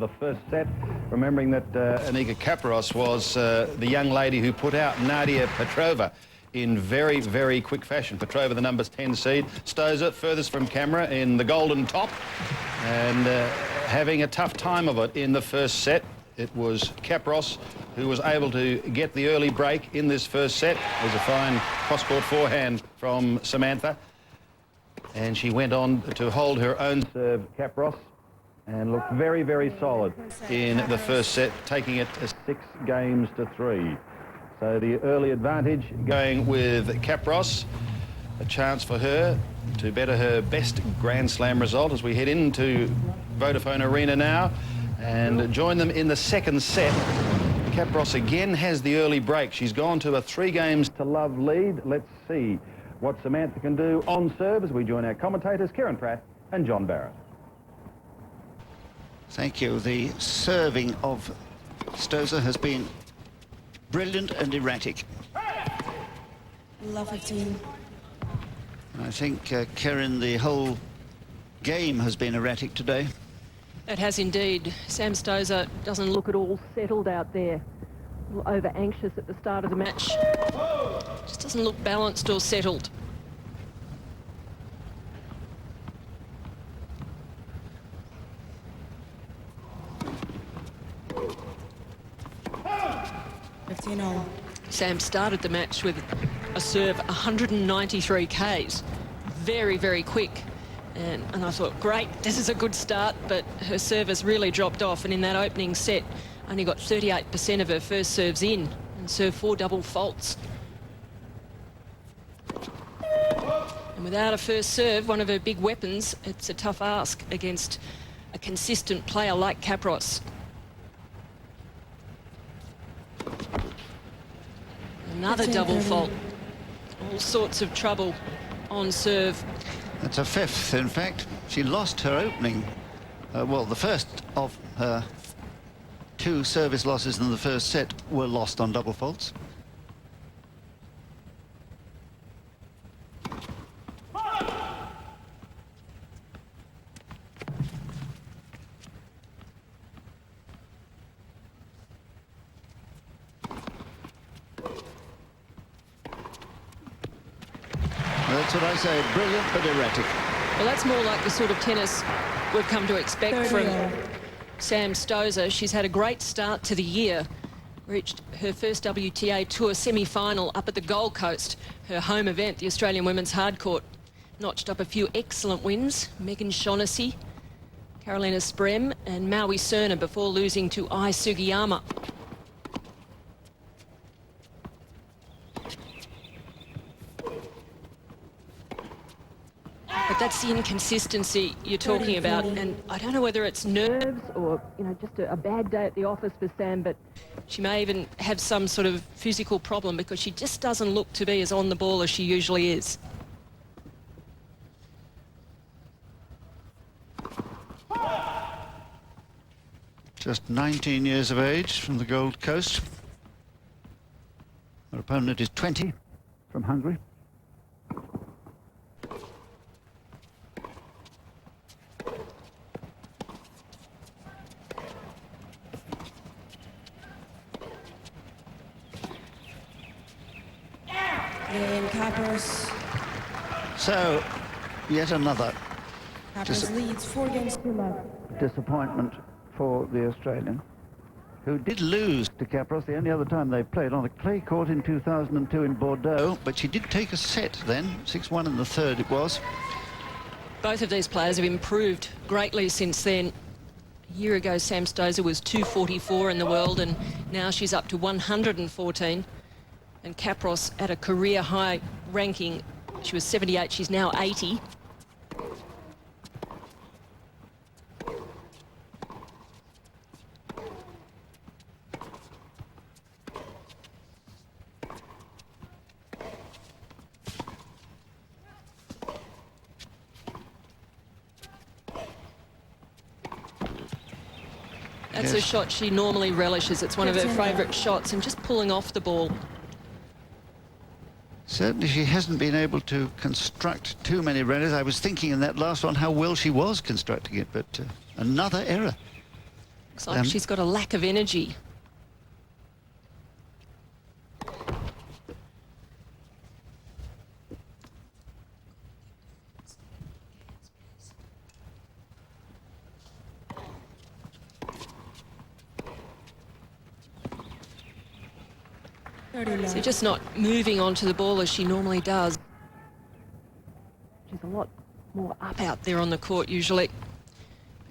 the first set, remembering that Anikó Kapros was the young lady who put out Nadia Petrova in very, very quick fashion. Petrova, the numbers 10 seed. Stosur, furthest from camera, in the golden top, and having a tough time of it in the first set. It was Kapros who was able to get the early break in this first set. There's a fine cross-court forehand from Samantha. And she went on to hold her own serve, Kapros, and looked very, very solid in the first set, taking it 6-3. So the early advantage going with Kapros. A chance for her to better her best Grand Slam result as we head into Vodafone Arena now and join them in the second set. Kapros again has the early break. She's gone to a 3-games-to-love lead. Let's see what Samantha can do on serve as we join our commentators, Kieran Pratt and John Barrett. Thank you. The serving of Stosur has been brilliant and erratic. Love 15. I think, Kieran, the whole game has been erratic today. It has indeed. Sam Stosur doesn't look at all settled out there. A little over-anxious at the start of the match. Just doesn't look balanced or settled. Sam started the match with a serve 193 Ks. Very, very quick. And I thought, great, this is a good start, but her service really dropped off, and in that opening set only got 38% of her first serves in and served 4 double faults. And without a first serve, one of her big weapons, it's a tough ask against a consistent player like Kapros. Another double fault. All sorts of trouble on serve. That's a 5th, in fact. She lost her opening. Well, the first of her 2 service losses in the first set were lost on double faults. That's what I say, brilliant but erratic. Well, that's more like the sort of tennis we've come to expect from Sam Stosur. She's had a great start to the year. Reached her first WTA Tour semi-final up at the Gold Coast, her home event, the Australian Women's Hardcourt. Notched up a few excellent wins, Megan Shaughnessy, Carolina Sprem and Maui Serna before losing to Ai Sugiyama. But that's the inconsistency you're talking about, and I don't know whether it's nerves or, you know, just a bad day at the office for Sam, but she may even have some sort of physical problem because she just doesn't look to be as on the ball as she usually is. Just 19 years of age from the Gold Coast. Her opponent is 20 from Hungary. So, yet another leads 4-2. disappointment for the Australian, who did lose to Kapros the only other time they played on a clay court in 2002 in Bordeaux, but she did take a set then, 6-1 in the third it was. Both of these players have improved greatly since then. A year ago, Sam Stosur was 244 in the world, and now she's up to 114. And Kapros at a career high ranking. She was 78, she's now 80. That's a shot she normally relishes. It's one of her favourite shots, and just pulling off the ball. Certainly she hasn't been able to construct too many rallies. I was thinking in that last one how well she was constructing it, but another error. Looks like she's got a lack of energy. So just not moving onto the ball as she normally does. She's a lot more up out there on the court usually.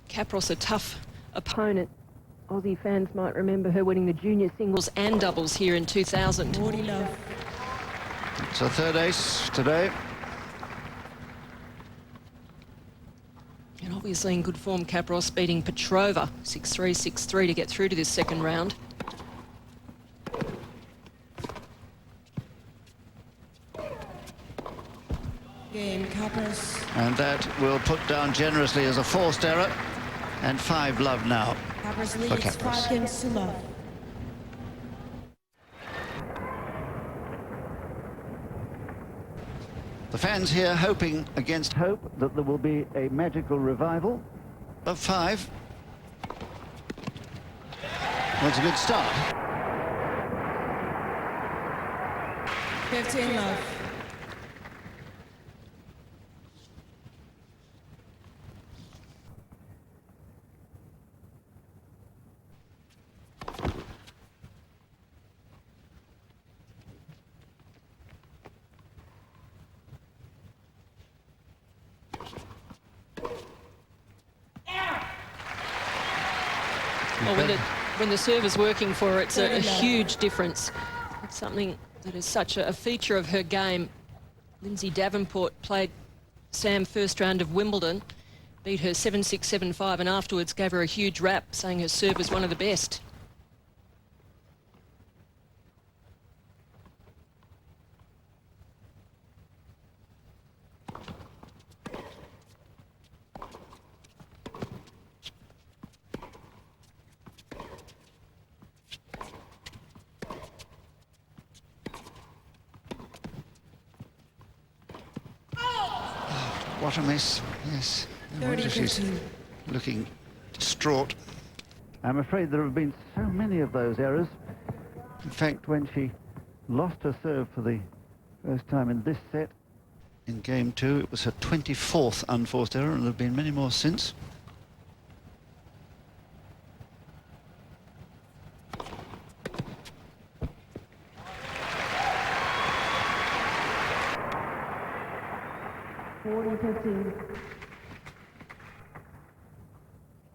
Kapros, a tough opponent. Aussie fans might remember her winning the junior singles and doubles here in 2000. It's her third ace today. And obviously in good form, Kapros beating Petrova 6-3, 6-3 to get through to this second round. Game, Kapros. And that will put down generously as a forced error. And 5 love now. Kapros for leads Kapros. 5 games to love. The fans here hoping against hope that there will be a magical revival of 5. Well, it's a good start. 15 love. Well, when the serve is working for her, it's a huge difference. It's something that is such a feature of her game. Lindsay Davenport played Sam first round of Wimbledon, beat her 7-6, 7-5, and afterwards gave her a huge rap, saying her serve was one of the best. What a miss, yes. No wonder she's looking distraught. I'm afraid there have been so many of those errors. In fact, when she lost her serve for the first time in this set, in game 2, it was her 24th unforced error, and there have been many more since.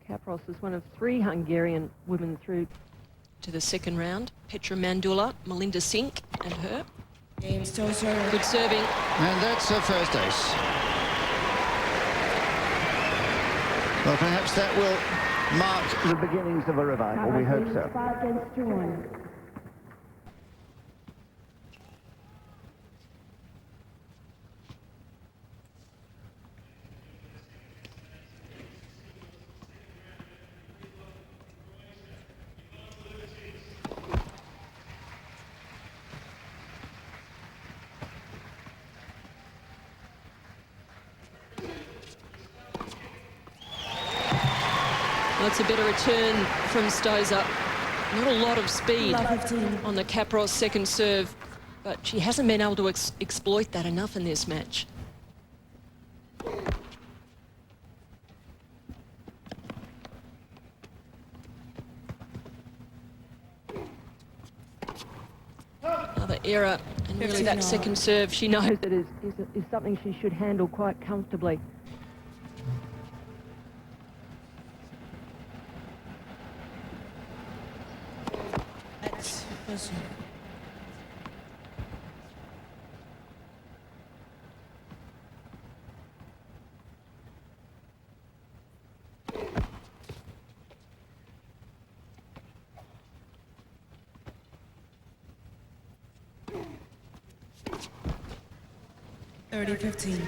Kapros is one of 3 Hungarian women through to the second round. Petra Mandula, Melinda Sink and her. Game, Stosur. Good serving. And that's her first ace. Well, perhaps that will mark the beginnings of a revival. We hope so. 5 games to 1. That's a better return from Stosur. Not a lot of speed on the Kapros second serve, but she hasn't been able to exploit that enough in this match. Another error, and really that second serve, she knows that is something she should handle quite comfortably. Stosur.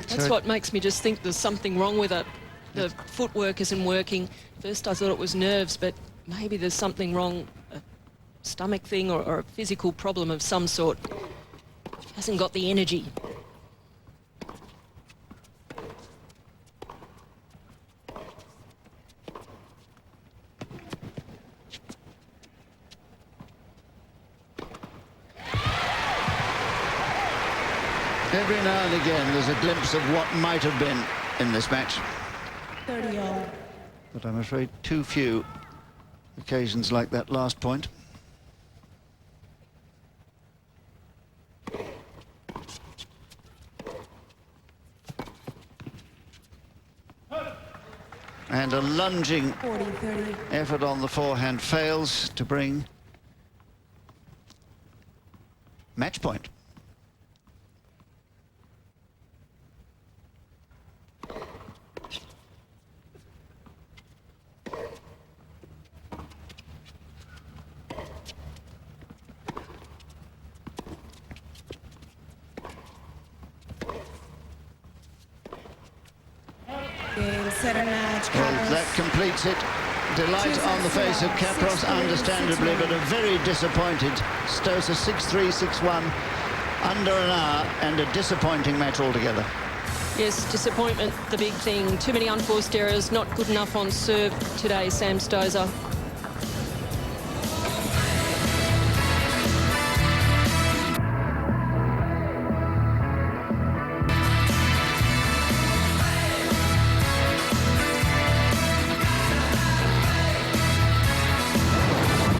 That's what makes me just think there's something wrong with it. The footwork isn't working. First I thought it was nerves, but maybe there's something wrong, a stomach thing or a physical problem of some sort. Hasn't got the energy. Every now and again, there's a glimpse of what might have been in this match. 30-all. But I'm afraid too few occasions like that last point. And a lunging 40-30. effort on the forehand fails to bring match point. Game, set, and match. Well, Kapros. that completes it. Delight on the face of Kapros, understandably, but a very disappointed Stosur 6-3, 6-1, under an hour, and a disappointing match altogether. Yes, disappointment, the big thing. Too many unforced errors, not good enough on serve today, Sam Stosur.